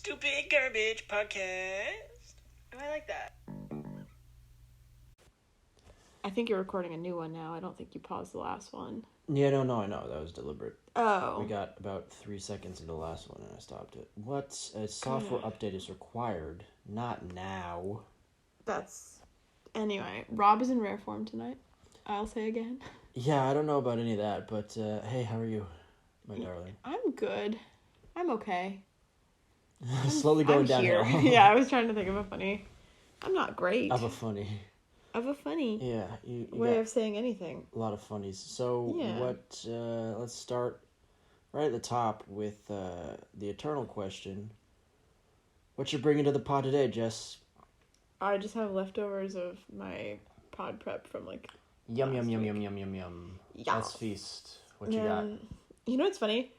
Stupid Garbage Podcast. Oh, I like that. I think you're recording a new one now. I don't think you paused the last one. Yeah, no, I know. That was deliberate. Oh. We got about 3 seconds into the last one and I stopped it. What software update is required? Not now. Anyway, Rob is in rare form tonight. I'll say again. Yeah, I don't know about any of that, but hey, how are you, my darling? I'm good. I'm okay. Slowly going downhill. Yeah, I was trying to think of a funny. I'm not great. Of a funny. Yeah, you way of saying anything. A lot of funnies. So yeah. Let's start right at the top with the eternal question. What you bringing to the pod today, Jess? I just have leftovers of my pod prep from Yum. Yeah. Let's feast. What you got? You know what's funny?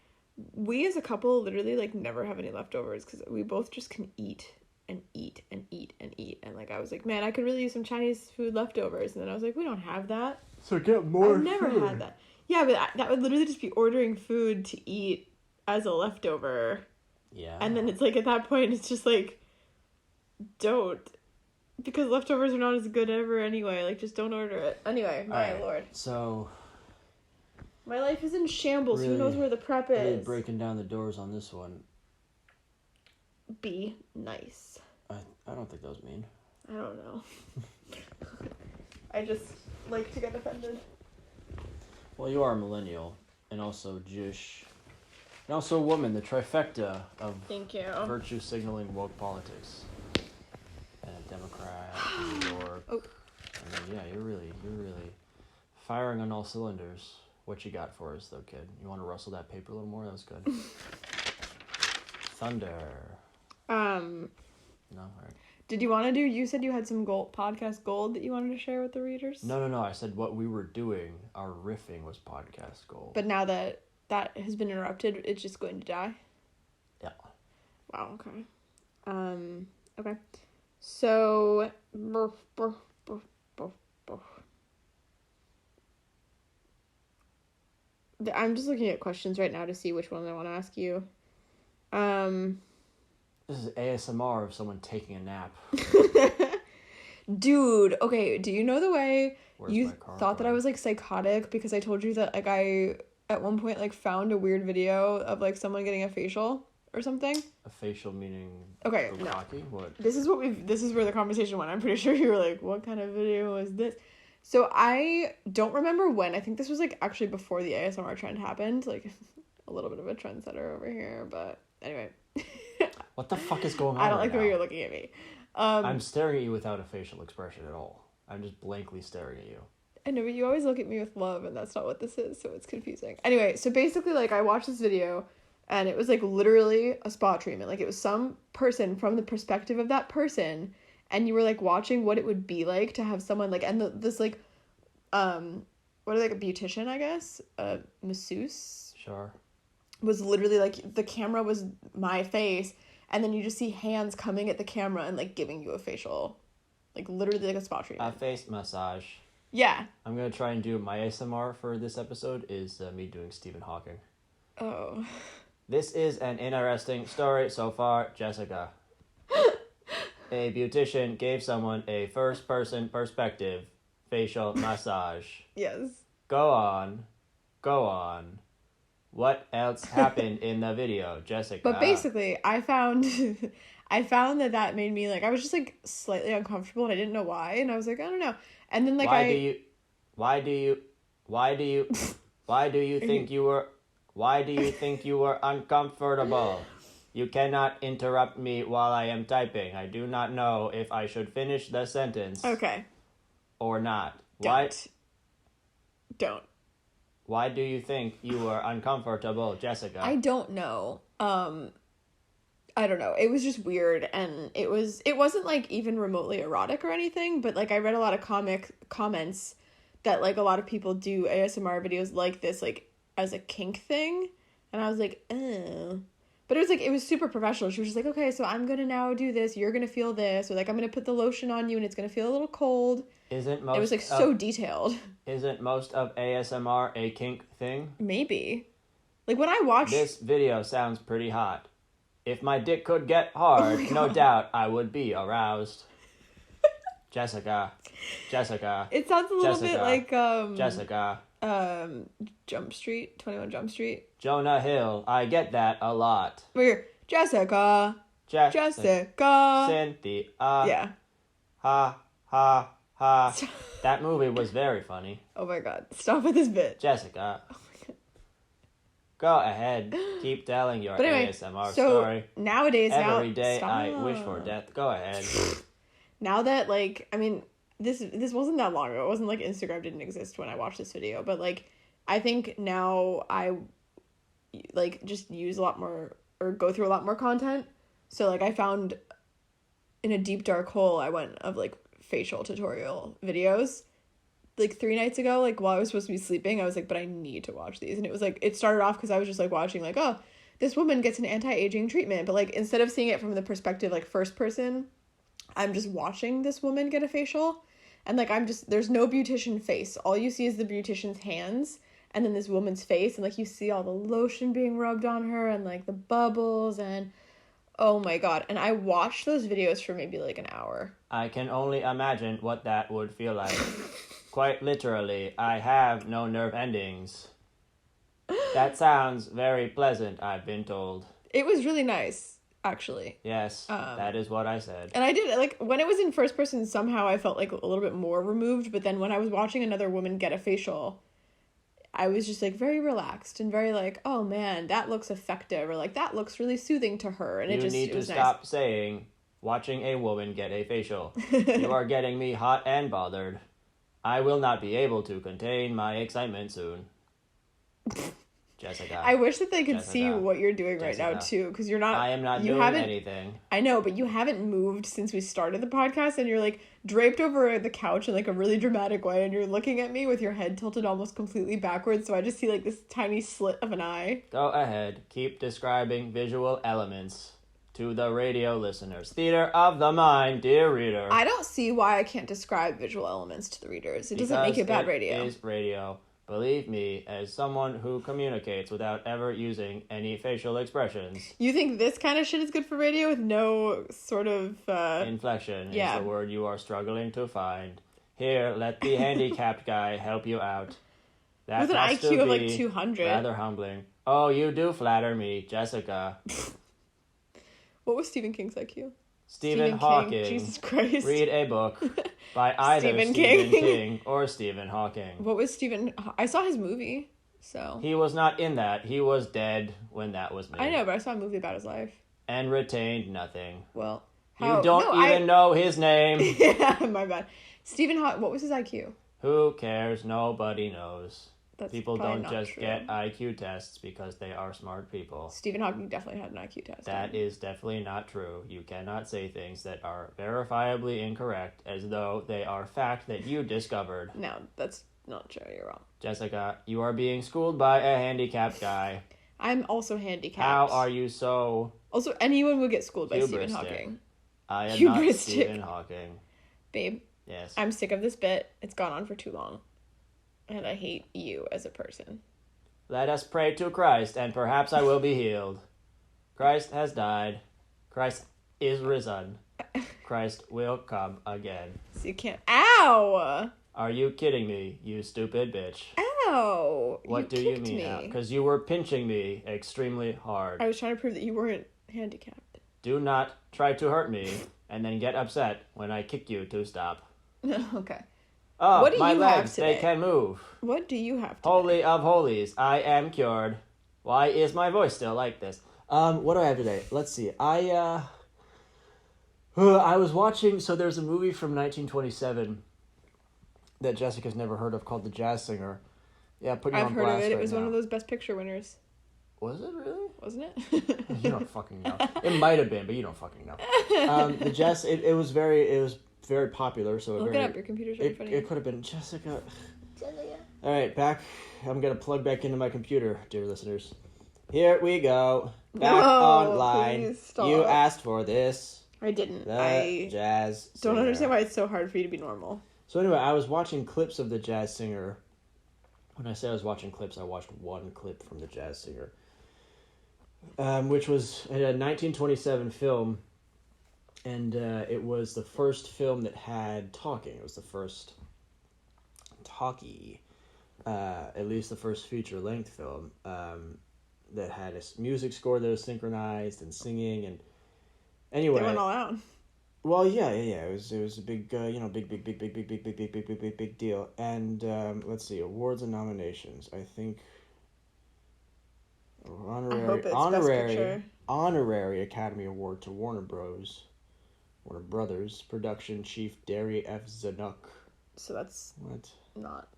We as a couple literally never have any leftovers because we both just can eat and eat and eat and eat. And I was like, man, I could really use some Chinese food leftovers. And then I was like, we don't have that. So get more. I've never had that. Yeah, but that would literally just be ordering food to eat as a leftover. Yeah. And then it's at that point, it's just don't. Because leftovers are not as good ever anyway. Just don't order it. Anyway, my lord. So. My life is in shambles. Really, who knows where the prep is? Really breaking down the doors on this one. Be nice. I don't think that was mean. I don't know. I just like to get offended. Well, you are a millennial, and also Jewish, and also a woman, the trifecta of Thank you. Virtue signaling woke politics. And a Democrat in New York. Oh. And then, yeah, you're really firing on all cylinders. What you got for us, though, kid? You want to rustle that paper a little more? That was good. Thunder. No? All right. Did you want to do... You said you had some podcast gold that you wanted to share with the readers? No. I said what we were doing, our riffing was podcast gold. But now that has been interrupted, it's just going to die? Yeah. Wow, okay. Okay. So... I'm just looking at questions right now to see which one I want to ask you. This is ASMR of someone taking a nap. Dude, okay, do you know the way you thought that I was psychotic because I told you that I at one point found a weird video of someone getting a facial or something? A facial meaning okay, bukkake? No. What? This is where the conversation went. I'm pretty sure you were like, what kind of video was this? So I don't remember when. I think this was actually before the ASMR trend happened. A little bit of a trendsetter over here, but anyway. What the fuck is going on? I don't like the way you're looking at me. I'm staring at you without a facial expression at all. I'm just blankly staring at you. I know, but you always look at me with love, and that's not what this is, so it's confusing. Anyway, so basically, I watched this video, and it was, literally a spa treatment. It was some person from the perspective of that person, and you were, watching what it would be like to have someone, and this, what are they, a beautician, I guess? A masseuse? Sure. Was literally, the camera was my face, and then you just see hands coming at the camera and, giving you a facial. Literally, a spa treatment. A face massage. Yeah. I'm going to try and do my ASMR for this episode is me doing Stephen Hawking. Oh. This is an interesting story so far, Jessica. A beautician gave someone a first-person perspective facial massage. Yes. Go on. What else happened in the video, Jessica? But basically, I found that made me I was just slightly uncomfortable and I didn't know why, and I was I don't know. And then why do you think you were uncomfortable? You cannot interrupt me while I am typing. I do not know if I should finish the sentence. Okay. Or not. Don't. Why do you think you were uncomfortable, Jessica? I don't know. I don't know. It was just weird, and it wasn't even remotely erotic or anything, but I read a lot of comments that a lot of people do ASMR videos like this as a kink thing, and I was oh. But it was super professional. She was just okay, so I'm gonna now do this, you're gonna feel this, or I'm gonna put the lotion on you and it's gonna feel a little cold. It was so detailed. Isn't most of ASMR a kink thing? Maybe. When I watched... This video sounds pretty hot. If my dick could get hard, my no God. doubt I would be aroused. Jessica. It sounds a little bit like Jessica. Jump Street, 21 Jump Street. Jonah Hill. I get that a lot. Where Jessica. Jessica. Cynthia. Yeah. Ha, ha, ha. That movie was very funny. Oh my God. Stop with this bit. Jessica. Oh my God. Go ahead. Keep telling your But anyway, ASMR so story. nowadays, Every day stop. I wish for death. Go ahead. Now that, like, I mean, this wasn't that long ago. It wasn't like Instagram didn't exist when I watched this video. But, like, I think now I, like, just use a lot more, or go through a lot more content. So, like, I found in a deep dark hole I went of, like, facial tutorial videos. Like, 3 nights ago, like, while I was supposed to be sleeping, I was like, but I need to watch these. And it was, like, it started off because I was just, like, watching, like, oh, this woman gets an anti-aging treatment. But, like, instead of seeing it from the perspective, like, first person, I'm just watching this woman get a facial. And, like, there's no beautician face. All you see is the beautician's hands and then this woman's face. And, like, you see all the lotion being rubbed on her and, like, the bubbles and, oh, my God. And I watched those videos for maybe, like, an hour. I can only imagine what that would feel like. Quite literally, I have no nerve endings. That sounds very pleasant, I've been told. It was really nice, actually. Yes, that is what I said. And I did, like, when it was in first person, somehow I felt, like, a little bit more removed. But then when I was watching another woman get a facial, I was just, like, very relaxed and very, like, oh, man, that looks effective. Or, like, that looks really soothing to her. And you need to stop saying, watching a woman get a facial. You are getting me hot and bothered. I will not be able to contain my excitement soon. Jessica. I wish that they could see what you're doing right now, too, because you're not... I am not doing anything. I know, but you haven't moved since we started the podcast, and you're, like, draped over the couch in, like, a really dramatic way, and you're looking at me with your head tilted almost completely backwards, so I just see, like, this tiny slit of an eye. Go ahead. Keep describing visual elements to the radio listeners. Theater of the mind, dear reader. I don't see why I can't describe visual elements to the readers. It doesn't make it bad radio. It is radio. Believe me, as someone who communicates without ever using any facial expressions. You think this kind of shit is good for radio with no sort of... Inflection is the word you are struggling to find. Here, let the handicapped guy help you out. That with an IQ of like 200. Rather humbling. Oh, you do flatter me, Jessica. What was Stephen King's IQ? Stephen Hawking. Jesus Christ. Read a book by either Stephen King or Stephen Hawking. What was I saw his movie, so... He was not in that. He was dead when that was made. I know, but I saw a movie about his life. And retained nothing. Well, you don't even know his name. Yeah, my bad. Stephen Hawking, what was his IQ? Who cares? Nobody knows. That's people don't just true. Get IQ tests because they are smart people. Stephen Hawking definitely had an IQ test. That is definitely not true. You cannot say things that are verifiably incorrect as though they are fact that you discovered. No, that's not true. You're wrong. Jessica, you are being schooled by a handicapped guy. I'm also handicapped. How are you so... Also, anyone would get schooled by Stephen Hawking. I am not Stephen Hawking. Babe. Yes. I'm sick of this bit. It's gone on for too long. And I hate you as a person. Let us pray to Christ, and perhaps I will be healed. Christ has died. Christ is risen. Christ will come again. So you can't... Ow! Are you kidding me, you stupid bitch? Ow! What do you mean? Because you were pinching me extremely hard. I was trying to prove that you weren't handicapped. Do not try to hurt me, and then get upset when I kick you to stop. Okay. Oh, what do my legs, they can move. What do you have today? Holy of holies, I am cured. Why is my voice still like this? What do I have today? Let's see. I was watching, so there's a movie from 1927 that Jessica's never heard of called The Jazz Singer. Yeah, put you on blast. I've heard of it. Right it was now. one of those Best Picture winners. Was it really? Wasn't it? You don't fucking know. It might have been, but you don't fucking know. The Jazz, it was very popular, so look it up. Your computer's really funny. It could have been Jessica. All right, back. I'm gonna plug back into my computer, dear listeners. Here we go. Back online. Please stop. You asked for this. I didn't. The Jazz Singer. Don't understand why it's so hard for you to be normal. So anyway, I was watching clips of the Jazz Singer. When I say I was watching clips, I watched one clip from the Jazz Singer. which was a 1927 film, and it was the first film that had talking. It was the first talkie, at least the first feature-length film that had a music score that was synchronized and singing. And anyway, They went all out. well, yeah. It was a big, big deal. And let's see, awards and nominations. I think I hope it's Best Picture. honorary Academy Award to Warner Brothers production chief Derry F. Zanuck. So that's What? not.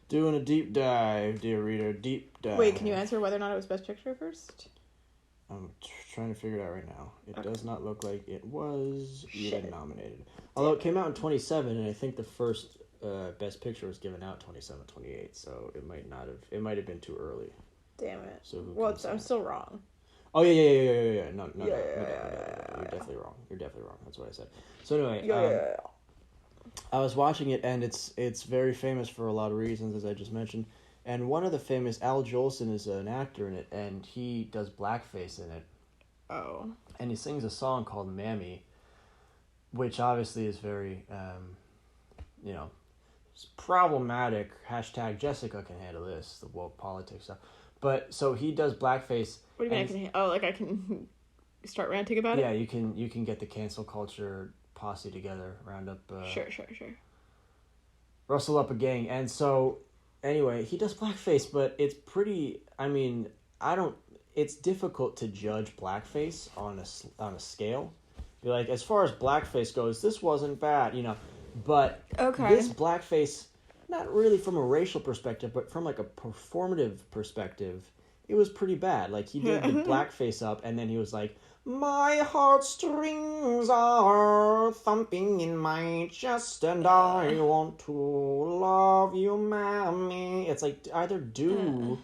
Doing a deep dive, dear reader, deep dive. Wait, can you answer whether or not it was Best Picture first? I'm trying to figure it out right now. It does not look like it was even Shit. nominated. Although it came out in 27, and I think the first Best Picture was given out 27, 28, so it might have been too early. Damn it. So who Well, can I'm say? still wrong. Oh, yeah. No. Yeah. You're definitely wrong. You're definitely wrong. That's what I said. So anyway, Yeah. I was watching it, and it's very famous for a lot of reasons, as I just mentioned. And one of the famous, Al Jolson is an actor in it, and he does blackface in it. Oh. And he sings a song called Mammy, which obviously is very, it's problematic. # Jessica can handle this, the woke politics stuff. But, so he does blackface. What do you mean I can start ranting about Yeah, it? you can get the cancel culture posse together, round up... Sure. Rustle up a gang. And so, anyway, he does blackface, but it's pretty... It's difficult to judge blackface on a scale. Be like, as far as blackface goes, this wasn't bad, But Okay. this blackface, not really from a racial perspective, but from like a performative perspective, it was pretty bad. Like, he did the blackface up, and then he was like, my heartstrings are thumping in my chest, and I want to love you, mammy. It's like, either do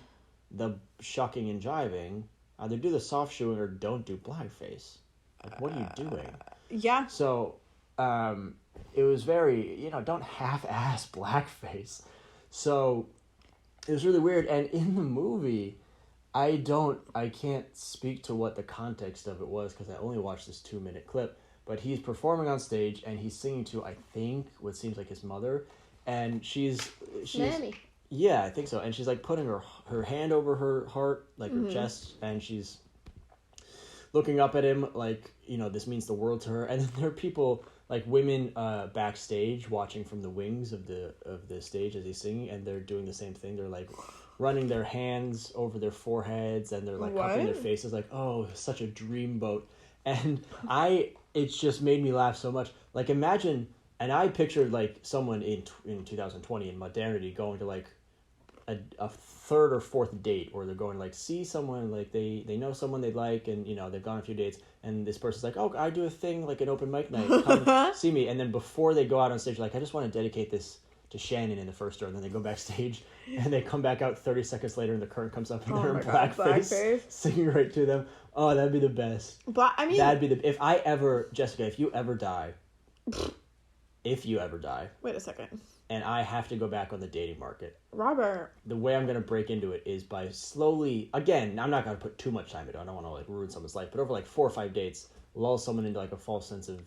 the shucking and jiving, either do the soft shoeing, or don't do blackface. Like, what are you doing? Yeah. So, it was very, don't half-ass blackface. So, it was really weird. And in the movie, I can't speak to what the context of it was, because I only watched this 2-minute clip, but he's performing on stage, and he's singing to, I think, what seems like his mother, and she's Mammy. Yeah, I think so. And she's like putting her hand over her heart, like her chest, and she's looking up at him like, this means the world to her. And then there are people, like women backstage watching from the wings of the stage as he's singing, and they're doing the same thing. They're like running their hands over their foreheads, and they're like cupping their faces like, oh, such a dreamboat. And it's just made me laugh so much. Like, imagine, and I pictured like someone in 2020 in modernity going to like a third or fourth date, or they're going to like see someone, like they know someone they like, and they've gone a few dates, and this person's like, oh, I do a thing like an open mic night, come see me. And then before they go out on stage, like, I just want to dedicate this to Shannon in the first row, and then they go backstage and they come back out 30 seconds later, and the curtain comes up, and they're in blackface singing right to them. Oh, that'd be the best. That'd be if I ever, Jessica, if you ever die, Wait a second. and I have to go back on the dating market, Robert. the way I'm going to break into it is by slowly, again, I'm not going to put too much time into it. I don't want to like ruin someone's life, but over like 4 or 5 dates, lull someone into like a false sense of,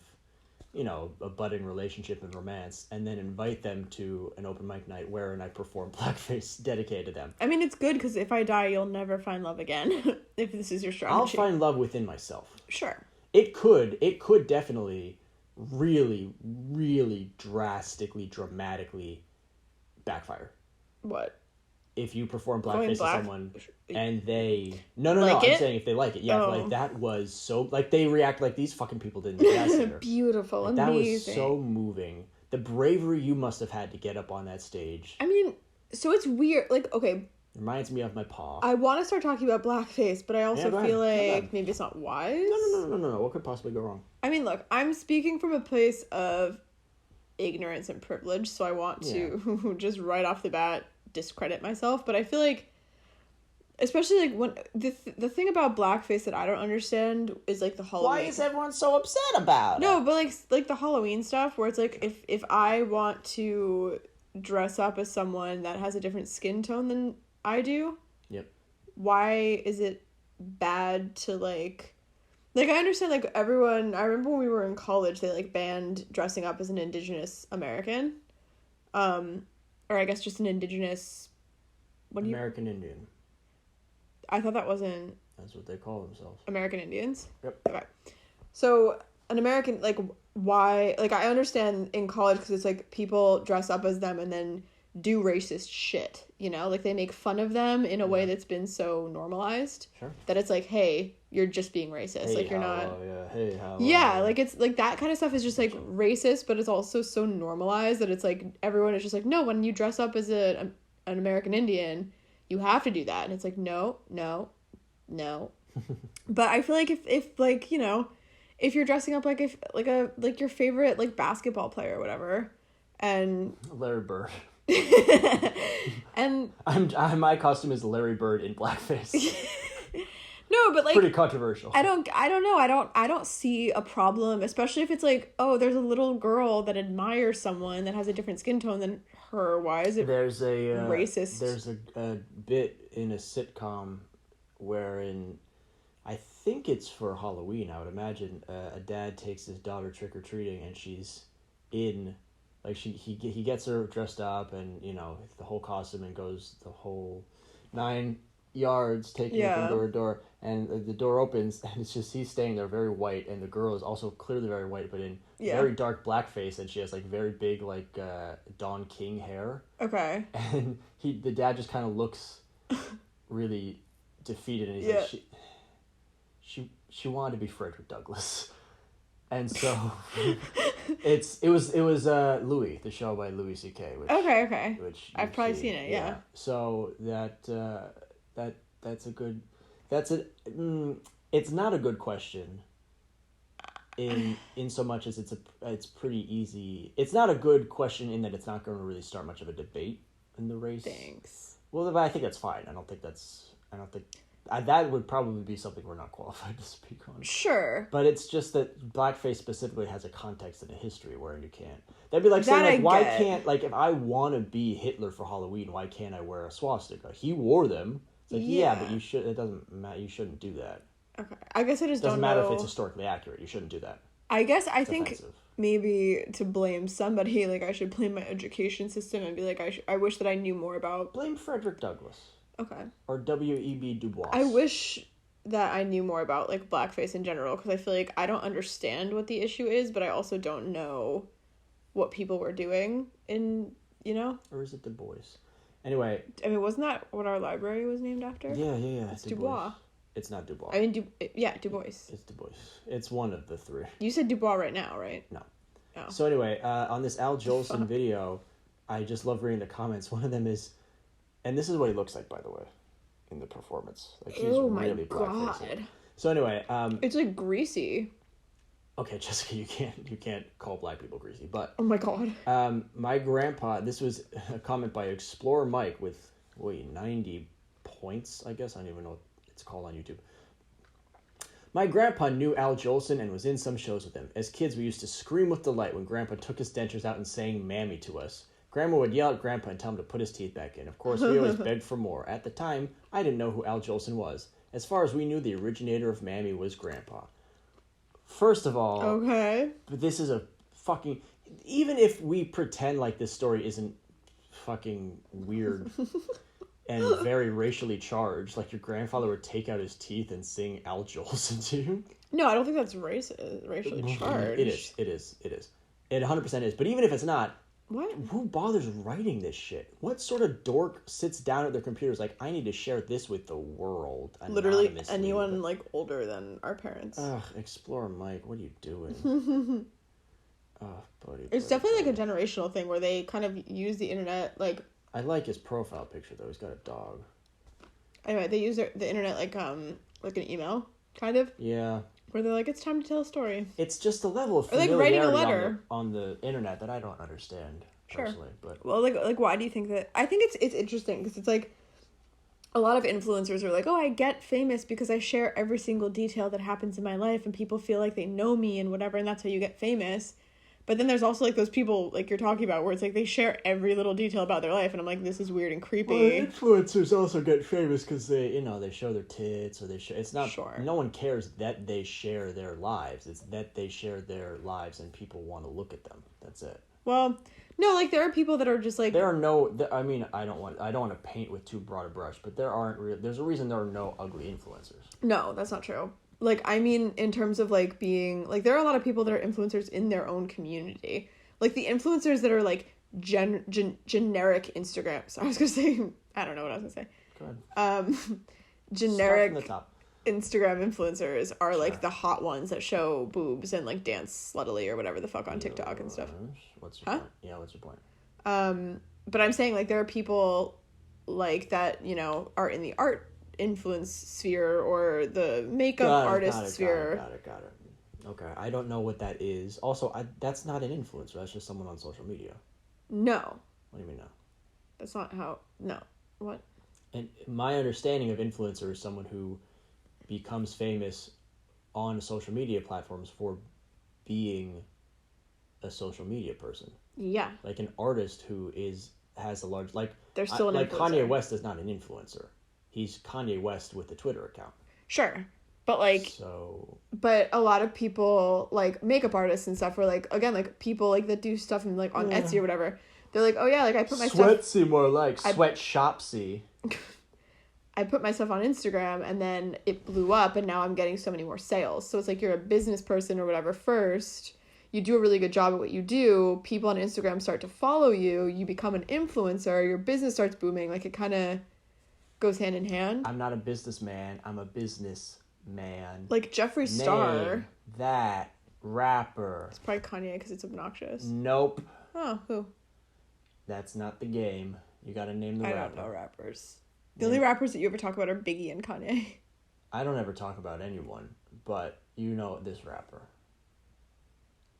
a budding relationship and romance, and then invite them to an open mic night wherein I perform blackface dedicated to them. I mean, it's good, because if I die, you'll never find love again, if this is your strategy. I'll find love within myself. Sure. It could definitely really, really dramatically backfire. What? If you perform blackface to someone and they... No, like I'm saying if they like it. Yeah, like that was so... Like, they react like these fucking people didn't get that singer. Beautiful, like, amazing. That was so moving. The bravery you must have had to get up on that stage. I mean, so it's weird. Like, okay... Reminds me of my paw. I want to start talking about blackface, but I also feel like maybe it's not wise. No. What could possibly go wrong? I mean, look, I'm speaking from a place of ignorance and privilege, so I want to just right off the bat discredit myself. But I feel like, especially like when the thing about blackface that I don't understand is like the Halloween. Why is everyone so upset about it? No, but like the Halloween stuff where it's like if I want to dress up as someone that has a different skin tone than I do. Yep. Why is it bad to, like, I understand, like, everyone, I remember when we were in college, they, like, banned dressing up as an Indigenous American, or I guess just an Indigenous, American Indian. I thought that wasn't... That's what they call themselves. American Indians? Yep. Okay. So, an American, like, why, like, I understand in college, because it's, like, people dress up as them and then do racist shit, you know? Like, they make fun of them in a way that's been so normalized. Sure. That it's like, hey, you're just being racist. Hey, like, you're hello, not... Yeah, hey, hello. Yeah, like, it's, like, that kind of stuff is just, like, racist, but it's also so normalized that it's, like, everyone is just like, no, when you dress up as an American Indian, you have to do that. And it's like, no. But I feel like if, like, you know, if you're dressing up like your favorite, like, basketball player or whatever, and... Larry Bird. And... My costume is Larry Bird in blackface. No, but, like, pretty controversial. I don't know. I don't see a problem, especially if it's like, oh, there's a little girl that admires someone that has a different skin tone than her. Why is it racist? There's a bit in a sitcom wherein I think it's for Halloween. I would imagine a dad takes his daughter trick or treating, and she's in, like, he gets her dressed up, and, you know, the whole costume, and goes the whole 9 yards, taking it from door to door, and the door opens, and it's just he's staying there very white, and the girl is also clearly very white, but in very dark blackface, and she has, like, very big, like, Don King hair. Okay. And the dad just kind of looks really defeated, and he's like, she wanted to be Frederick Douglass. And so it was Louis, the show by Louis C.K. Okay. Which I've probably seen it, yeah. So it's not a good question in so much as it's pretty easy. It's not a good question in that it's not going to really start much of a debate in the race. Thanks. Well, but I think that's fine. I don't think that would probably be something we're not qualified to speak on. Sure. But it's just that blackface specifically has a context and a history where you can't. That'd be like saying, like, why can't, like, if I want to be Hitler for Halloween, why can't I wear a swastika? He wore them. It's like, yeah, but you should. It doesn't matter. You shouldn't do that. Okay. I guess I just don't know. Doesn't matter if it's historically accurate. You shouldn't do that. I guess I think maybe to blame somebody, like, I should blame my education system and be like, I wish that I knew more about... Blame Frederick Douglass. Okay. Or W.E.B. Du Bois. I wish that I knew more about, like, blackface in general, because I feel like I don't understand what the issue is, but I also don't know what people were doing in, you know? Or is it Du Bois? Anyway. I mean, wasn't that what our library was named after? Yeah. It's Du Bois. It's not Du Bois. I mean, Du Bois. It's Du Bois. It's one of the three. You said Du Bois right now, right? No. Oh. So anyway, on this Al Jolson video, I just love reading the comments. One of them is, and this is what he looks like, by the way, in the performance. Like, he's really blackfaced. So anyway, it's like greasy. Okay, Jessica, you can't call black people greasy, but oh my god. My grandpa. This was a comment by Explorer Mike with 90 points. I guess I don't even know what it's called on YouTube. My grandpa knew Al Jolson and was in some shows with him. As kids, we used to scream with delight when Grandpa took his dentures out and sang "Mammy" to us. Grandma would yell at Grandpa and tell him to put his teeth back in. Of course, we always begged for more. At the time, I didn't know who Al Jolson was. As far as we knew, the originator of Mammy was Grandpa. First of all, okay, but this is a fucking... Even if we pretend like this story isn't fucking weird and very racially charged, like your grandfather would take out his teeth and sing Al Jolson to you. No, I don't think that's racially charged. It is. It 100% is. But even if it's not, what? Who bothers writing this shit? What sort of dork sits down at their computers like, I need to share this with the world? Literally anyone, like, older than our parents. Ugh, Explorer Mike, what are you doing? Oh, buddy. It's definitely like a generational thing where they kind of use the internet, like... I like his profile picture, though. He's got a dog. Anyway, they use the internet like an email, kind of. Yeah. Where they're like, it's time to tell a story. It's just a level of familiarity, or like writing a letter on the internet that I don't understand personally. But well, like why do you think that? I think it's interesting because it's like a lot of influencers are like, oh, I get famous because I share every single detail that happens in my life, and people feel like they know me and whatever, and that's how you get famous. But then there's also, like, those people, like you're talking about, where it's like they share every little detail about their life, and I'm like, this is weird and creepy. Well, influencers also get famous because they, they show their tits, or they show... It's not... Sure. No one cares that they share their lives. It's that they share their lives and people want to look at them. That's it. Well, no, like, there are people that are just, like... There are no... I mean, I don't want to paint with too broad a brush, but there's a reason there are no ugly influencers. No, that's not true. Like, I mean, in terms of, like, being... Like, there are a lot of people that are influencers in their own community. Like, the influencers that are, like, generic Instagram... So I was going to say... I don't know what I was going to say. Go ahead. Generic Start from the top. Instagram influencers are, like, the hot ones that show boobs and, like, dance sluttily or whatever the fuck on TikTok and stuff. What's your point? Yeah, what's your point? But I'm saying, like, there are people, like, that, are in the art influence sphere or the makeup artist sphere. Got it. Okay, I don't know what that is. Also, that's not an influencer. That's just someone on social media. No. What do you mean no? That's not how... No. What? And my understanding of influencer is someone who becomes famous on social media platforms for being a social media person. Yeah. Like an artist who has a large... Like, they're still an like influencer. Kanye West is not an influencer. He's Kanye West with a Twitter account. Sure. But, like... So... But a lot of people, like, makeup artists and stuff, are, like, again, like, people, like, that do stuff in, like, on Etsy or whatever. They're like, oh, yeah, like, I put my stuff... Sweatsy more like. Sweatshopsy. I put my stuff on Instagram, and then it blew up, and now I'm getting so many more sales. So it's like you're a business person or whatever first. You do a really good job at what you do. People on Instagram start to follow you. You become an influencer. Your business starts booming. Like, it kind of goes hand in hand. I'm not a businessman. I'm a businessman. Like Jeffree Star. Name that rapper. It's probably Kanye because it's obnoxious. Nope. Oh, who? That's not the game. You gotta name the rapper. I don't know rappers. The only rappers that you ever talk about are Biggie and Kanye. I don't ever talk about anyone, but you know this rapper.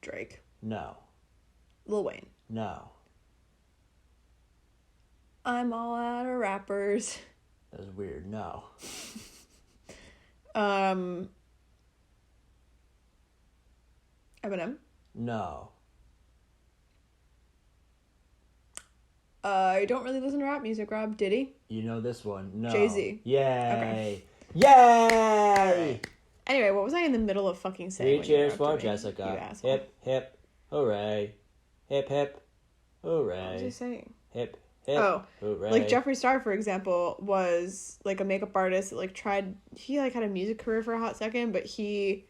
Drake. No. Lil Wayne. No. I'm all out of rappers. That was weird. No. Eminem. No. I don't really listen to rap music, Rob. Diddy? You know this one. No. Jay-Z. Yay. Okay. Yay! Right. Anyway, what was I in the middle of fucking saying? 3 cheers for Jessica. You hip, hip, hooray. Hip, hip, hooray. What was I saying? Hip, hip, hooray. Like Jeffree Star, for example, was like a makeup artist that he like had a music career for a hot second, but he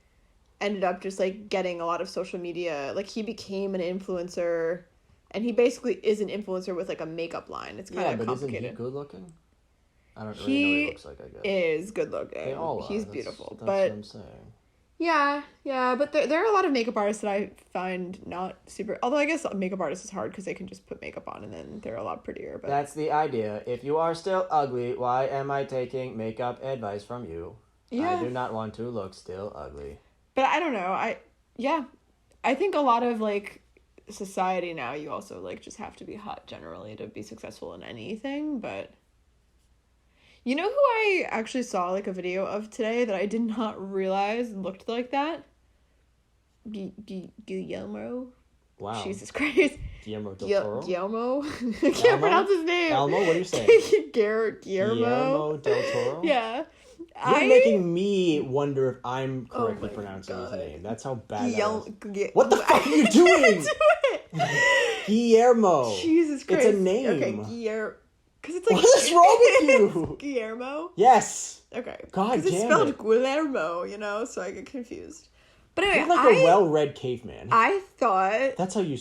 ended up just like getting a lot of social media. Like he became an influencer, and he basically is an influencer with like a makeup line. It's kind of complicated. Isn't he good looking? I don't really know what he looks like, I guess. He is good looking. They all are. He's beautiful. That's but what I'm saying. Yeah, but there are a lot of makeup artists that I find not super... Although I guess makeup artist is hard because they can just put makeup on and then they're a lot prettier. But that's the idea. If you are still ugly, why am I taking makeup advice from you? Yeah. I do not want to look still ugly. But I don't know. I think a lot of, like, society now, you also, like, just have to be hot generally to be successful in anything, but... You know who I actually saw, like, a video of today that I did not realize looked like that? Guillermo? Wow. Jesus Christ. Guillermo del Toro? Guillermo? I can't pronounce his name. Elmo? What are you saying? Guillermo? Guillermo del Toro? Yeah. You're making me wonder if I'm correctly pronouncing his name. That's how bad that is. What the fuck are you doing? Guillermo. Jesus Christ. It's a name. Okay, Guillermo. It's like, what is wrong with you? Guillermo? Yes. Okay. God damn it. Because it's spelled Guillermo, so I get confused. But anyway, you're like a well-read caveman. I thought... That's how you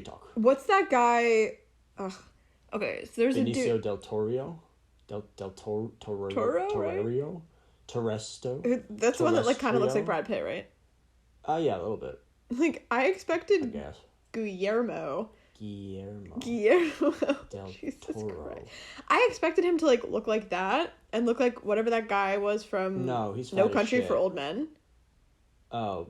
talk. What's that guy... Ugh. Okay, so there's a dude... Benicio del Toro? Del Toro? Torrerio? Terresto? That's the one that, like, kind of looks like Brad Pitt, right? Yeah, a little bit. Like, I expected... I guess. Guillermo del Jesus Toro. Christ. I expected him to like look like that and look like whatever that guy was from he's No Country for Old Men. Oh,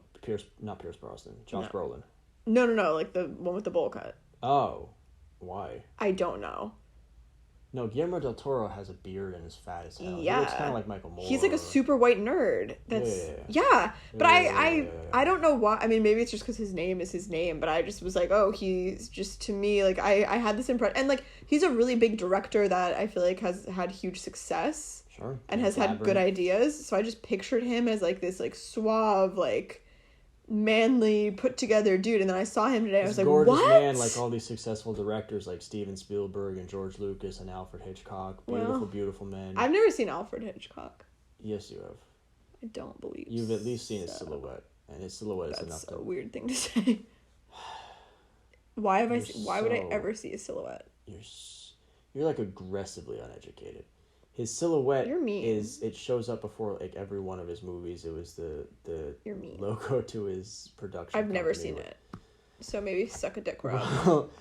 not Pierce Brosnan. Josh Brolin. No, like the one with the bowl cut. Oh, why? I don't know. No, Guillermo del Toro has a beard and is fat as hell. Yeah. He looks kind of like Michael Moore. He's like a super white nerd. That's but I don't know why. I mean, maybe it's just because his name is his name, but I just was like, oh, he's just, to me, like, I had this impression, and like, he's a really big director that I feel like has had huge success. Sure. And has had good ideas, so I just pictured him as like this like suave, like manly, put together dude, and then I saw him today. I was like, gorgeous what? Man, like all these successful directors like Steven Spielberg and George Lucas and Alfred Hitchcock. Beautiful men. I've never seen Alfred Hitchcock. Yes, you have. I don't believe. You've at least seen his silhouette, and his silhouette is enough. That's a weird thing to say. Why would I ever see a silhouette? You're like aggressively uneducated. His silhouette it shows up before like every one of his movies. It was the logo to his production. I've never seen it. So maybe suck a dick, Rob.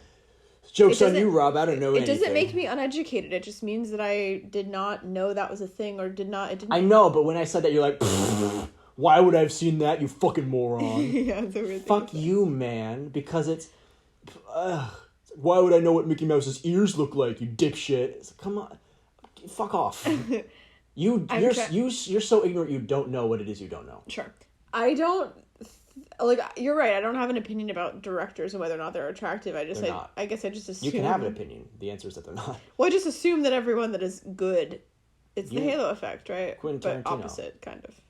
Joke's on you, Rob. I don't know anything. It doesn't make me uneducated. It just means that I did not know that was a thing, or didn't. I know, but when I said that, you're like, why would I have seen that, you fucking moron? Yeah, it's a weird thing. Fuck you, man. Because it's... why would I know what Mickey Mouse's ears look like, you dipshit? It's like, come on. Fuck off. You're so ignorant you don't know what it is you don't know. Sure. I don't... Like, you're right. I don't have an opinion about directors and whether or not they're attractive. I guess I just assume... You can have an opinion. The answer is that they're not. Well, I just assume that everyone that is good... It's the halo effect, right? Quentin Tarantino. But opposite, kind of.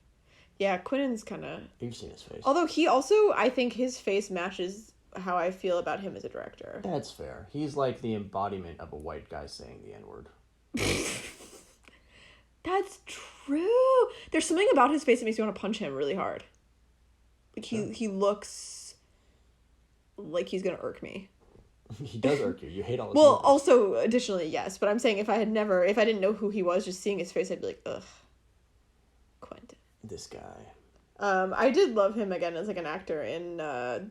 Yeah, Quentin's kind of... You've seen his face. Although he also... I think his face matches how I feel about him as a director. That's fair. He's like the embodiment of a white guy saying the N-word. That's true. There's something about his face that makes me want to punch him really hard. Like he looks like he's gonna irk me. He does irk you. You hate all his Well, movies. also additionally, yes. But I'm saying if I didn't know who he was, just seeing his face, I'd be like, ugh, Quentin. This guy. I did love him again as like an actor in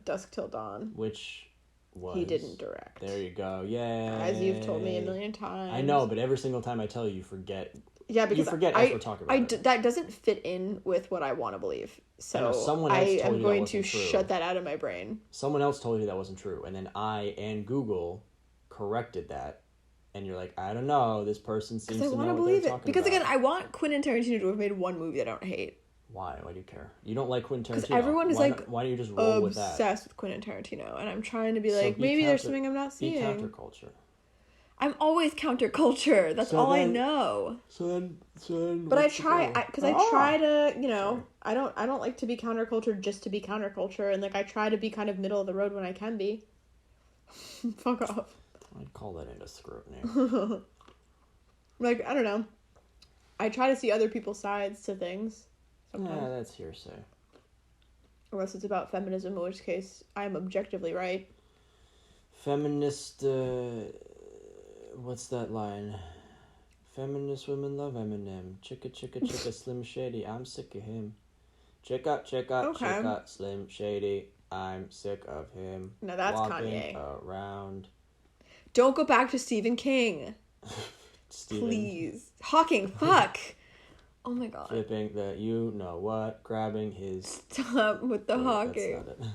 Dusk Till Dawn, which was he didn't direct. There you go. Yeah. As you've told me a million times. I know, but every single time I tell you, you forget. Yeah, because you forget as we're talking about it. That doesn't fit in with what I want to believe. So someone else told am you going that to wasn't true. shut that out of my brain. Someone else told you that wasn't true, and then I and Google corrected that, and you're like, I don't know, this person seems to know what they're talking about. Because again, I want Quentin Tarantino to have made one movie that I don't hate. Why? Why do you care? You don't like Quentin Tarantino. Because everyone is why don't you just roll with that? Obsessed with Quentin Tarantino, and I'm trying to be like, maybe there's something I'm not seeing. Be counterculture. I'm always counterculture. That's all I know. So then. But I try, because I try to, sure. I don't like to be counterculture just to be counterculture, and like I try to be kind of middle of the road when I can be. Fuck off. I'd call that into scrutiny. Like, I don't know. I try to see other people's sides to things. Sometimes. Yeah, that's hearsay. Unless it's about feminism, in which case I'm objectively right. Feminist, what's that line? Feminist women love Eminem. Chicka, chicka, chicka, Slim Shady. I'm sick of him. Chicka, chicka, chicka, Slim Shady. I'm sick of him. No, that's walking Kanye. Around. Don't go back to Stephen King. Please. Hawking, fuck. Oh my god. Flipping the you-know-what. Grabbing his... Stop with the hawking. That's not it.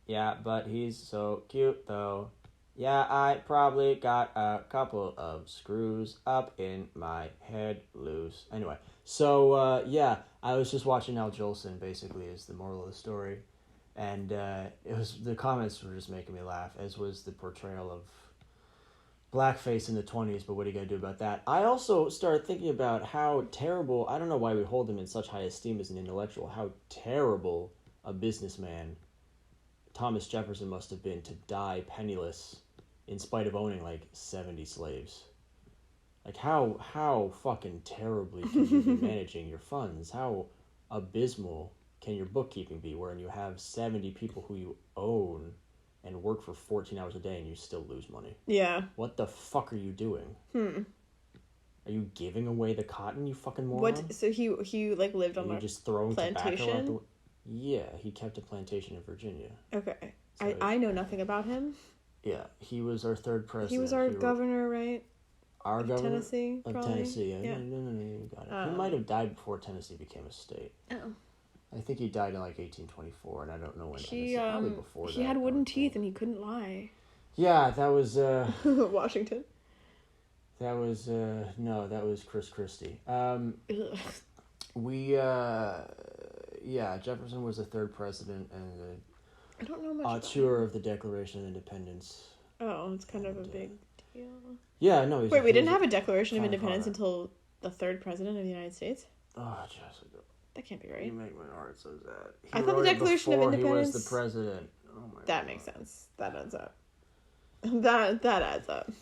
Yeah, but he's so cute, though. Yeah, I probably got a couple of screws up in my head loose. Anyway, so, yeah, I was just watching Al Jolson, basically, is the moral of the story. And the comments were just making me laugh, as was the portrayal of blackface in the 1920s, but what are you going to do about that? I also started thinking about how terrible, I don't know why we hold him in such high esteem as an intellectual, how terrible a businessman Thomas Jefferson must have been to die penniless in spite of owning like 70 slaves. Like how fucking terribly can you be managing your funds? How abysmal can your bookkeeping be wherein you have 70 people who you own and work for 14 hours a day and you still lose money? Yeah. What the fuck are you doing? Are you giving away the cotton, you fucking moron? What? So he like lived on a just throwing plantation? Tobacco out the... Yeah, he kept a plantation in Virginia. Okay. So I know nothing about him. Yeah, he was our third president. He was our governor, right? Our governor? Tennessee, of probably? Tennessee, yeah. Yeah. No, you got it. He might have died before Tennessee became a state. Oh. I think he died in like 1824, and I don't know when Tennessee. Probably before that. He had wooden teeth, and he couldn't lie. Yeah, that was... Washington. That was no, that was Chris Christie. Jefferson was the third president and the I don't know much auteur of the Declaration of Independence. Oh, it's kind of a big deal. Yeah, no. Wait, we didn't have a Declaration of Independence until the third president of the United States? Oh, Jessica. That can't be right. You make my heart so sad. I thought the Declaration of Independence... He was the president. Oh my God. That makes sense. That adds up. That adds up.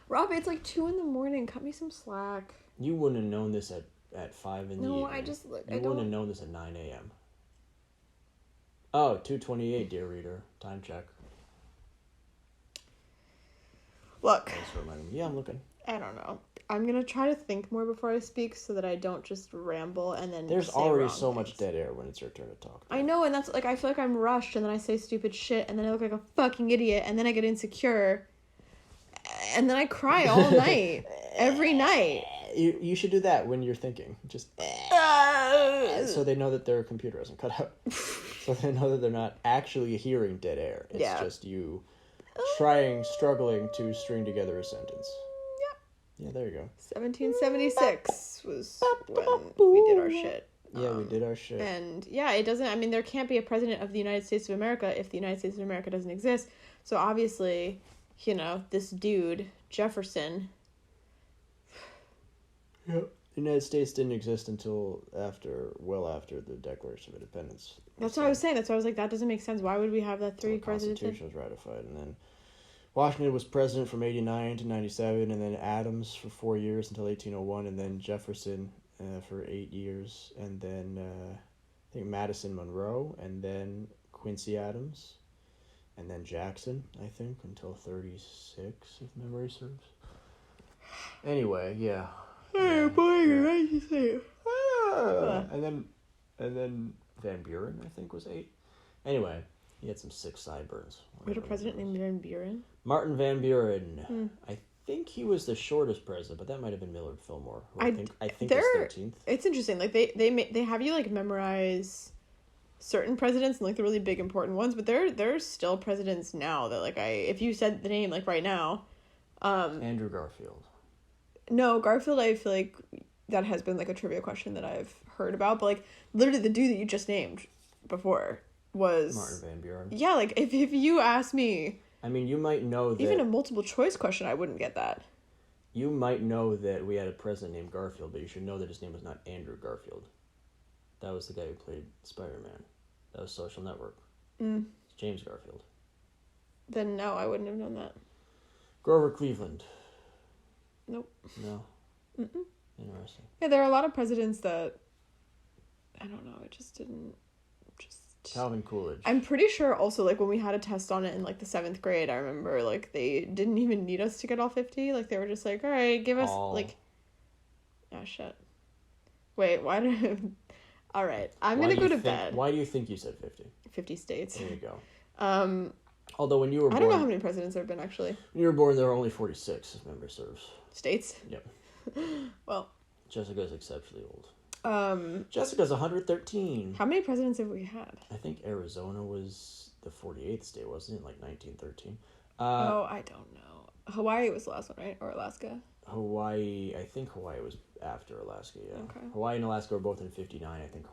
Rob, it's like 2 a.m. Cut me some slack. You wouldn't have known this at 5 in the evening. No, I wouldn't have known this at 9 a.m. Oh, 2:28, dear reader. Time check. Look. Yeah, I'm looking. I don't know. I'm going to try to think more before I speak so that I don't just ramble and then There's already so much dead air when it's your turn to talk. I know, and that's like, I feel like I'm rushed and then I say stupid shit and then I look like a fucking idiot and then I get insecure and then I cry all night. Every night. You should do that when you're thinking. Just so they know that their computer isn't cut out. So they know that they're not actually hearing dead air. It's just you struggling to string together a sentence. Yeah, there you go. 1776 was when we did our shit. Yeah, we did our shit. And yeah, it doesn't, I mean, there can't be a president of the United States of America if the United States of America doesn't exist. So obviously, you know, this dude, Jefferson. Yep. The United States didn't exist until well after the Declaration of Independence. That's what I was saying. That's why I was like, that doesn't make sense. Why would we have that three presidents? The Constitution was ratified, and then Washington was president from 89 to 97, and then Adams for 4 years until 1801, and then Jefferson for 8 years, and then I think Madison Monroe, and then Quincy Adams, and then Jackson, I think, until 36, if memory serves. Anyway, yeah. Oh boy, you're right to say it. And then Van Buren, I think, was 8. Anyway, he had some sick sideburns. We had a president named Van Buren? Martin Van Buren. I think he was the shortest president, but that might have been Millard Fillmore, who I think was 13th. It's interesting. Like they have you like memorize certain presidents and like the really big important ones, but there's still presidents now that like if you said the name like right now, Andrew Garfield. No, Garfield, I feel like that has been like a trivia question that I've heard about, but like literally the dude that you just named before was Martin Van Buren. Yeah, like if you ask me, I mean, you might know that even a multiple choice question, I wouldn't get that. You might know that we had a president named Garfield, but you should know that his name was not Andrew Garfield. That was the guy who played Spider-Man. That was Social Network. It's James Garfield. Then no, I wouldn't have known that. Grover Cleveland. Nope. No. Mm-mm. Interesting. Yeah, there are a lot of presidents that I don't know. It just didn't. Calvin Coolidge. I'm pretty sure also like when we had a test on it in like the 7th grade, I remember like they didn't even need us to get all 50. Like they were just like, all right, give us like. Oh shit. Wait, why did? All right, I'm gonna go to bed. Why do you think you said 50? 50 states. There you go. Although when you were born... I don't know how many presidents there have been, actually. When you were born, there were only 46, if memory serves. States? Yep. Well. Jessica's exceptionally old. Jessica's 113. How many presidents have we had? I think Arizona was the 48th state, wasn't it? Like 1913. I don't know. Hawaii was the last one, right? Or Alaska? Hawaii, I think Hawaii was after Alaska, yeah. Okay. Hawaii and Alaska were both in 59. I think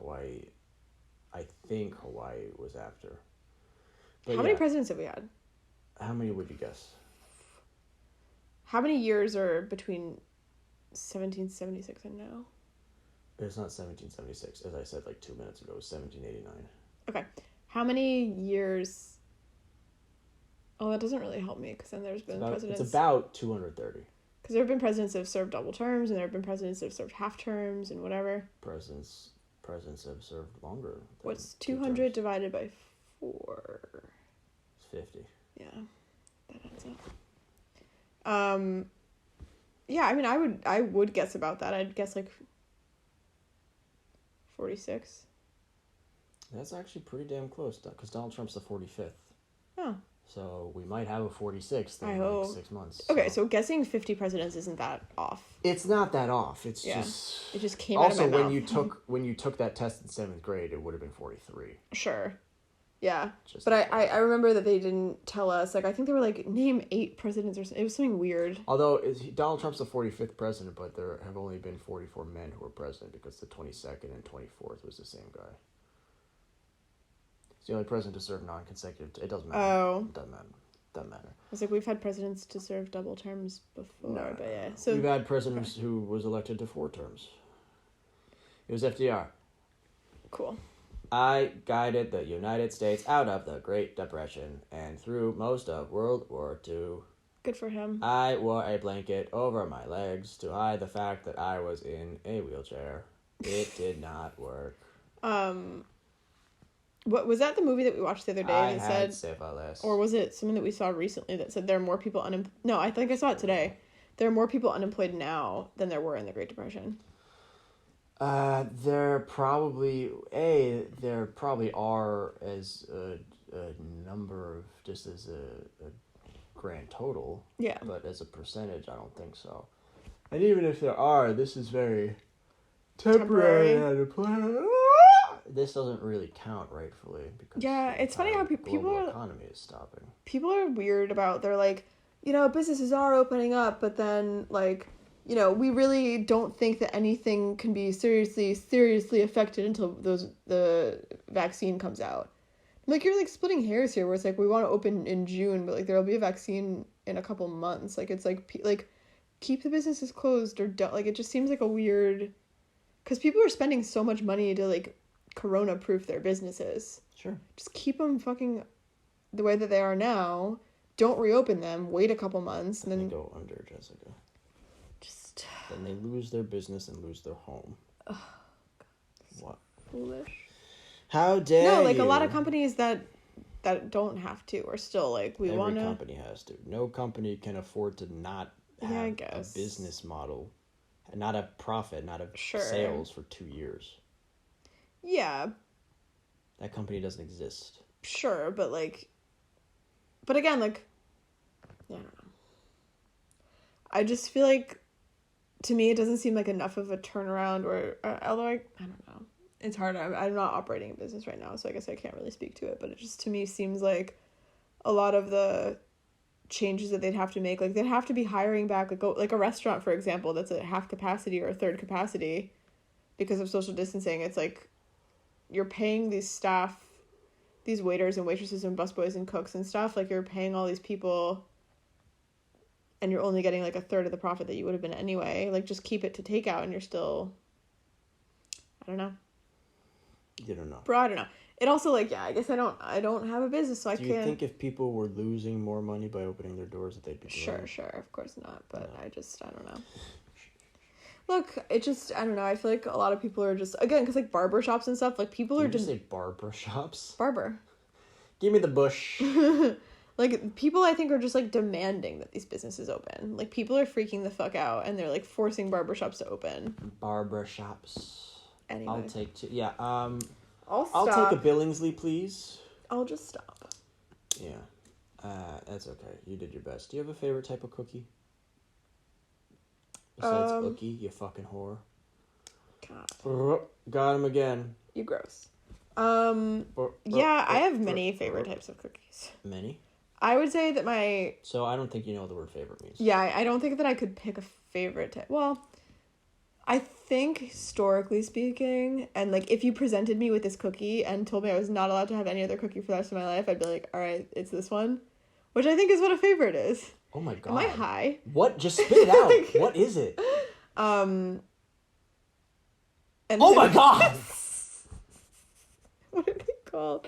Hawaii was after. But how many presidents have we had? How many would you guess? How many years are between 1776 and now? It's not 1776. As I said like 2 minutes ago, it was 1789. Okay. How many years... Oh, that doesn't really help me, because then there's been presidents... It's about 230. Because there have been presidents that have served double terms, and there have been presidents that have served half terms, and whatever. Presidents have served longer. What's 200 divided by 4? It's 50. Yeah, that adds up. Yeah, I mean, I would guess about that. I'd guess like 46. That's actually pretty damn close, because Donald Trump's the 45th. Oh. So we might have a 46th in like 6 months. Okay, so guessing 50 presidents isn't that off. It's not that off. It's just... It just came out of my mouth. Also, when you took that test in 7th grade, it would have been 43. Sure. Yeah. Just But I remember that they didn't tell us. Like, I think they were like, name 8 presidents or something. It was something weird. Although Donald Trump's the 45th president, but there have only been 44 men who were president because the 22nd and 24th was the same guy. He's the only president to serve non-consecutive. It doesn't matter. Oh. It doesn't matter. Doesn't matter. I was like, we've had presidents to serve double terms before, No, but yeah. So we've had presidents who was elected to 4 terms. It was FDR. Cool. I guided the United States out of the Great Depression and through most of World War II. Good for him. I wore a blanket over my legs to hide the fact that I was in a wheelchair. It did not work. What was that the movie that we watched the other day I that had said syphilis. or was it something that we saw recently that said there are more people unemployed? No, I think I saw it today. There are more people unemployed now than there were in the Great Depression. There probably are as a number of just as a grand total. Yeah. But as a percentage, I don't think so. And even if there are, this is very temporary. This doesn't really count rightfully because it's funny how people economy is stopping. People are weird about they're like, businesses are opening up, but then like, we really don't think that anything can be seriously affected until the vaccine comes out. Like, you're like splitting hairs here where it's like we want to open in June, but like there'll be a vaccine in a couple months. Like, it's like keep the businesses closed or don't. Like, it just seems like a weird, because people are spending so much money to like corona proof their businesses. Sure. Just keep them fucking the way that they are now. Don't reopen them. Wait a couple months and then they go under, Jessica. Just then they lose their business and lose their home. Oh, God, what? Foolish. How dare No, like you? a lot of companies that don't have to are still like we want to. Every company has to. No company can afford to not have a business model, not a profit, not a sales for 2 years. Yeah. That company doesn't exist. Sure, but again, like, I don't know. I just feel like, to me, it doesn't seem like enough of a turnaround, or although I don't know. It's hard. I'm not operating a business right now, so I guess I can't really speak to it, but it just, to me, seems like a lot of the changes that they'd have to make, like, they'd have to be hiring back, like a restaurant, for example, that's at half capacity or a third capacity because of social distancing. It's like, you're paying these staff, these waiters and waitresses and busboys and cooks and stuff, like, you're paying all these people and you're only getting like a third of the profit that you would have been anyway. Like, just keep it to takeout and you're still, I don't know. You don't know. Bro, I don't know. It also, like, yeah, I guess I don't have a business, so I can't. Do you think if people were losing more money by opening their doors that they'd be growing? Sure, of course not, but no. I don't know. Look, it just, I don't know, I feel like a lot of people are just, again, because, like, barber shops and stuff, like, people are just... Did you say barber shops? Barber. Give me the bush. Like, people, I think, are just, like, demanding that these businesses open. Like, people are freaking the fuck out, and they're, like, forcing barber shops to open. Barber shops. Anyway. I'll take 2. Yeah, I'll stop. I'll take a Billingsley, please. I'll just stop. Yeah. That's okay. You did your best. Do you have a favorite type of cookie? Besides cookie, you fucking whore. God. Got him again. You gross. Yeah, I have many favorite types of cookies. Many? I would say that my... So I don't think you know what the word favorite means. Yeah, I don't think that I could pick a favorite type. Well, I think historically speaking, and like if you presented me with this cookie and told me I was not allowed to have any other cookie for the rest of my life, I'd be like, all right, it's this one. Which I think is what a favorite is. Oh my God. Am I high? What? Just spit it out. What is it? And oh my God! What are they called?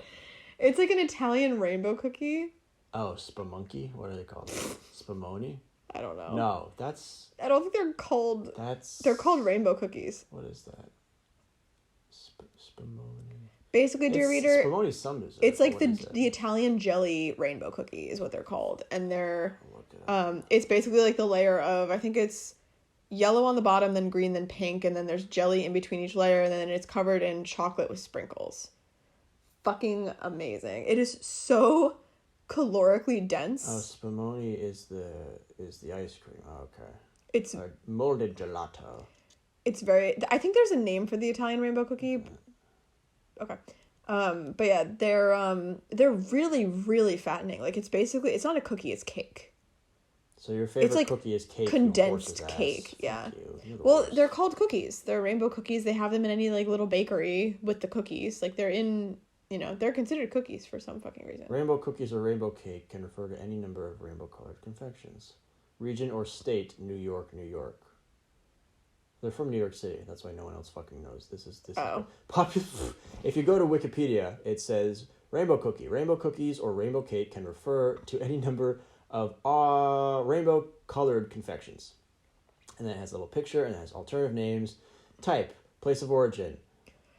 It's like an Italian rainbow cookie. Oh, spamonkey? What are they called? Spumoni? I don't know. No, that's... I don't think they're called... That's... They're called rainbow cookies. What is that? Spumoni. Basically, dear reader... Spumoni's some dessert. It's like the Italian jelly rainbow cookie is what they're called. And they're... it's basically like the layer of... I think it's yellow on the bottom, then green, then pink, and then there's jelly in between each layer, and then it's covered in chocolate with sprinkles. Fucking amazing. It is so calorically dense. Oh, spumoni is the ice cream. Oh, okay. It's molded gelato. It's very... I think there's a name for the Italian rainbow cookie. Okay. But yeah, they're really, really fattening. Like, it's basically, it's not a cookie, it's cake. So your favorite It's like cookie is cake, condensed cake. Yeah. Well, they're called cookies. They're rainbow cookies. They have them in any like little bakery with the cookies. Like, they're in, they're considered cookies for some fucking reason. Rainbow cookies or rainbow cake can refer to any number of rainbow-colored confections. Region or state: New York, New York. They're from New York City. That's why no one else fucking knows. This is popular. If you go to Wikipedia, it says rainbow cookie. Rainbow cookies or rainbow cake can refer to any number of rainbow-colored confections. And then it has a little picture, and it has alternative names, type, place of origin,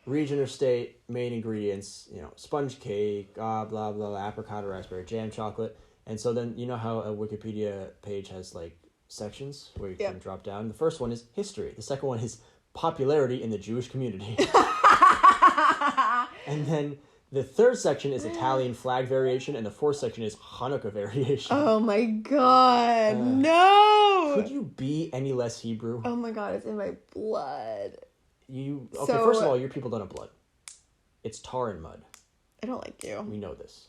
region or state, main ingredients, sponge cake, blah, blah, apricot or raspberry jam, chocolate. And so then, you know how a Wikipedia page has, like, sections where you can drop down? The first one is history. The second one is popularity in the Jewish community. And then the third section is Italian flag variation, and the fourth section is Hanukkah variation. Oh my god, no! Could you be any less Hebrew? Oh my god, it's in my blood. First of all, your people don't have blood. It's tar and mud. I don't like you. We know this.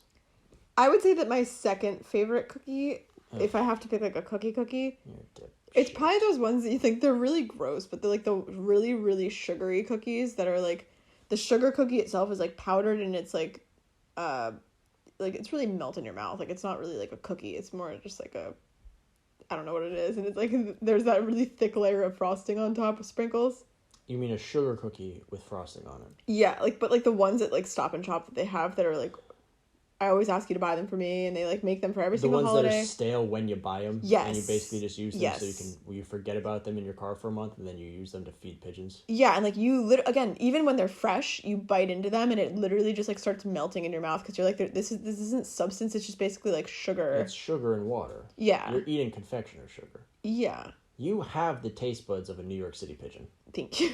I would say that my second favorite cookie, if I have to pick like a cookie, it's probably those ones that you think they're really gross, but they're like the really, really sugary cookies that are like, the sugar cookie itself is like powdered and it's like it's really melt in your mouth. Like, it's not really like a cookie. It's more just like I don't know what it is. And it's like, there's that really thick layer of frosting on top with sprinkles. You mean a sugar cookie with frosting on it? Yeah, but the ones at like Stop and Shop that they have that are like, I always ask you to buy them for me, and they like make them for every single holiday. The ones that are stale when you buy them. Yes. And you basically just use them so you forget about them in your car for a month, and then you use them to feed pigeons. Yeah, and like again, even when they're fresh, you bite into them, and it literally just like starts melting in your mouth because you're like, this isn't substance. It's just basically like sugar. It's sugar and water. Yeah. You're eating confectioner sugar. Yeah. You have the taste buds of a New York City pigeon. Thank you.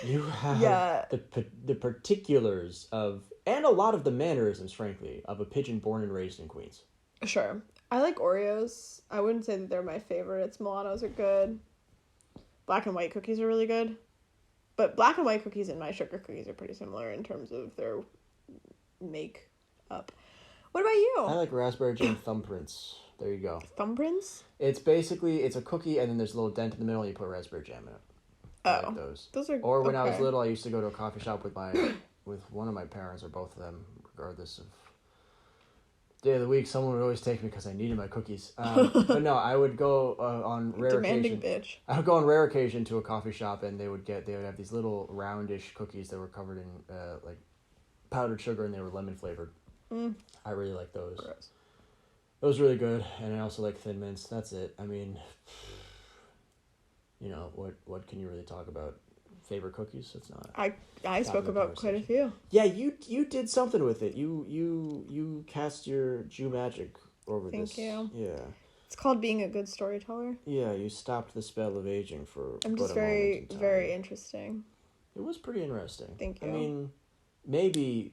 You have the particulars of, and a lot of the mannerisms, frankly, of a pigeon born and raised in Queens. Sure. I like Oreos. I wouldn't say that they're my favorites. Milanos are good. Black and white cookies are really good. But black and white cookies and my sugar cookies are pretty similar in terms of their make-up. What about you? I like raspberry jam thumbprints. There you go. Thumbprints? It's basically, it's a cookie and then there's a little dent in the middle and you put raspberry jam in it. I like those. Those are Or when I was little, I used to go to a coffee shop with one of my parents or both of them, regardless of day of the week. Someone would always take me because I needed my cookies. But no, I would go on rare demanding occasion. Bitch. I would go on rare occasion to a coffee shop and they would have these little roundish cookies that were covered in like powdered sugar and they were lemon flavored. I really like those. Gross. It was really good, and I also like Thin Mints. That's it. I mean, what can you really talk about? Favorite cookies? It's not. I spoke about quite a few. Yeah, you did something with it. You cast your Jew magic over this. Thank you. Yeah. It's called being a good storyteller. Yeah, you stopped the spell of aging for. I'm just very, very interesting. It was pretty interesting. Thank you. I mean, maybe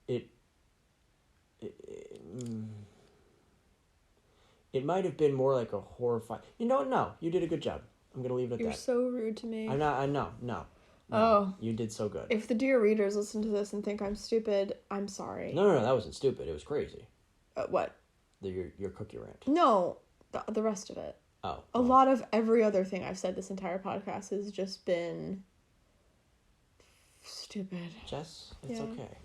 it might have been more like a horrifying. No, you did a good job. I'm gonna leave it at that. You're so rude to me. I'm not. I know. No. Oh. You did so good. If the dear readers listen to this and think I'm stupid, I'm sorry. No, that wasn't stupid. It was crazy. What? Your cookie rant. No, the rest of it. Oh. A lot of every other thing I've said this entire podcast has just been stupid. Jess, it's okay.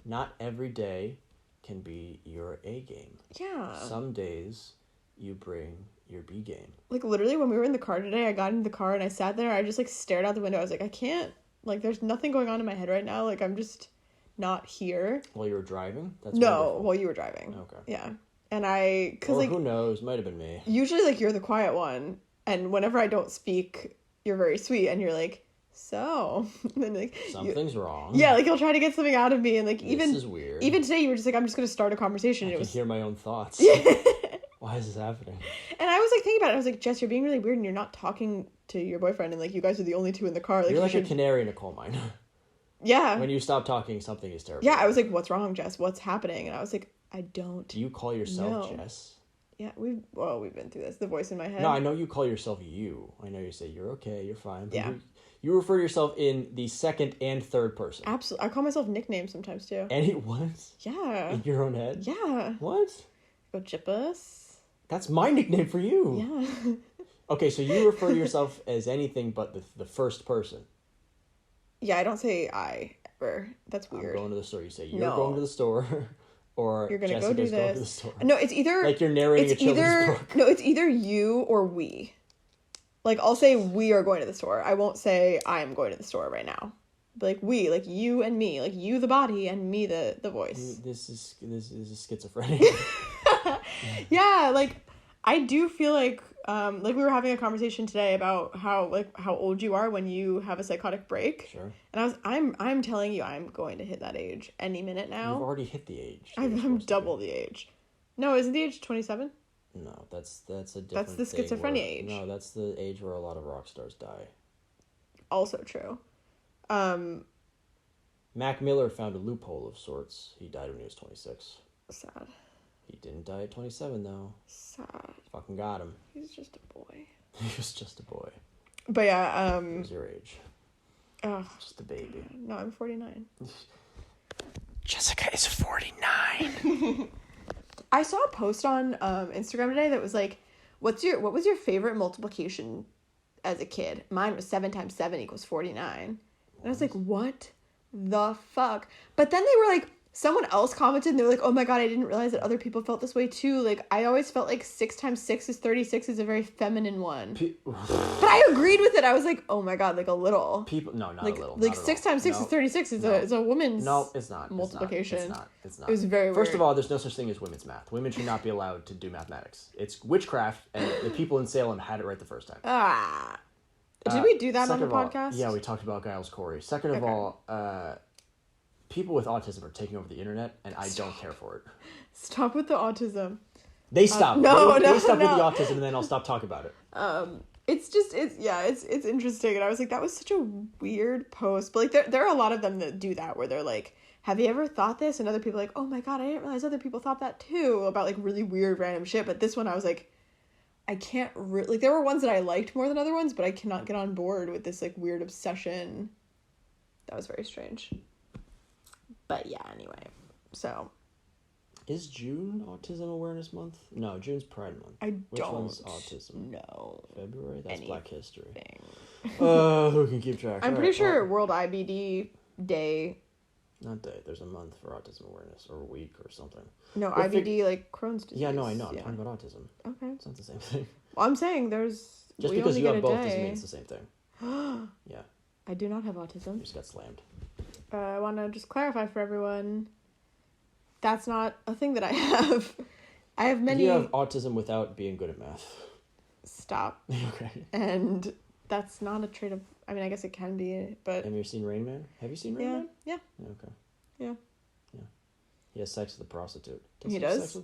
Not every day can be your A game. Yeah. Some days you bring your B game. Like, literally, when we were in the car today, I got in the car and I sat there. I just, like, stared out the window. I was like, I can't. Like, there's nothing going on in my head right now. Like, I'm just not here. While you were driving? That's wonderful. While you were driving. Okay. Yeah. And or like, who knows? Might have been me. Usually, like, you're the quiet one. And whenever I don't speak, you're very sweet. And you're like, so. And then, like, something's wrong. Yeah, like, you'll try to get something out of me. And, like, this is weird. Even today, you were just like, I'm just going to start a conversation. I can hear my own thoughts. Why is this happening? And I was like thinking about it. I was like, Jess, you're being really weird and you're not talking to your boyfriend and like you guys are the only two in the car. Like, you're like a canary in a coal mine. Yeah. When you stop talking, something is terrible. Yeah, I was like, what's wrong, Jess? What's happening? And I was like, I don't. Do you call yourself Jess? Yeah, we've been through this. The voice in my head. No, I know you call yourself you. I know you say you're okay, you're fine. But yeah. You refer to yourself in the second and third person. Absolutely. I call myself nicknames sometimes too. What? Yeah. In your own head? Yeah. What? Go Chippus. That's my nickname for you. Yeah. Okay, so you refer to yourself as anything but the first person. Yeah, I don't say I ever. That's weird. I'm going to the store. You say you're going to the store. Or you're gonna Jessica's go do going to this. the store. No, it's either... Like you're narrating a children's book. No, it's either you or we. Like, I'll say we are going to the store. I won't say I'm going to the store right now. But like we, like you and me. Like you the body and me the voice. This is schizophrenia. Yeah, like I do feel like we were having a conversation today about how old you are when you have a psychotic break. Sure. And I'm telling you, I'm going to hit that age any minute now. You've already hit the age. I'm double the age. No, isn't the age 27? No, that's a different. That's the schizophrenia age. No, that's the age where a lot of rock stars die. Also true. Mac Miller found a loophole of sorts. He died when he was 26. Sad. He didn't die at 27 though. Sad. Fucking got him. He's just a boy. He was just a boy. But yeah, What was your age? Just a baby. No, I'm 49. Jessica is 49. I saw a post on Instagram today that was like, what was your favorite multiplication as a kid? Mine was 7 times 7 equals 49. And I was like, what the fuck? But then they were like, someone else commented and they were like, oh my god, I didn't realize that other people felt this way too. Like, I always felt like 6 times 6 is 36 is a very feminine one. But I agreed with it. I was like, oh my god, like a little. No, not like, a little. Like 6 times 6 is 36 is a woman's it's not. multiplication. It's not. It was very First weird. of all, there's no such thing as women's math. Women should not be allowed to do mathematics. It's witchcraft, and the people in Salem had it right the first time. Did we do that on the podcast? Yeah, we talked about Giles Corey. Second of all, people with autism are taking over the internet, and I don't care for it. Stop with the autism. They stop. They stop with the autism, and then I'll stop talking about it. It's interesting, and I was like, that was such a weird post. But like, there are a lot of them that do that, where they're like, have you ever thought this? And other people are like, oh my god, I didn't realize other people thought that too, about like really weird random shit. But this one, I was like, I can't like, there were ones that I liked more than other ones, but I cannot get on board with this like weird obsession. That was very strange. But yeah, anyway, so. Is June Autism Awareness Month? No, June's Pride Month. Which one's autism? No. February? That's Black History. Who can keep track? I'm pretty sure World IBD Day. Not day. There's a month for autism awareness, or a week, or something. No, IBD, like Crohn's disease. Yeah, no, I know. I'm talking about autism. Okay. It's not the same thing. Well, I'm saying there's... Just because you have both doesn't mean it's the same thing. Yeah. I do not have autism. You just got slammed. I want to just clarify for everyone, that's not a thing that I have. I have many... You have autism without being good at math. Stop. Okay. And that's not a trait of... I mean, I guess it can be, but... Have you seen Rain Man? Have you seen Rain Man? Yeah. Okay. Yeah. He has sex with a prostitute. He does?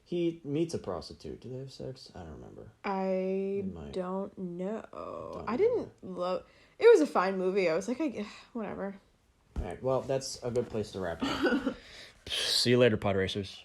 He meets a prostitute. Do they have sex? I don't remember. I don't know. I didn't love... It was a fine movie. I was like, whatever. All right. Well, that's a good place to wrap up. See you later, pod racers.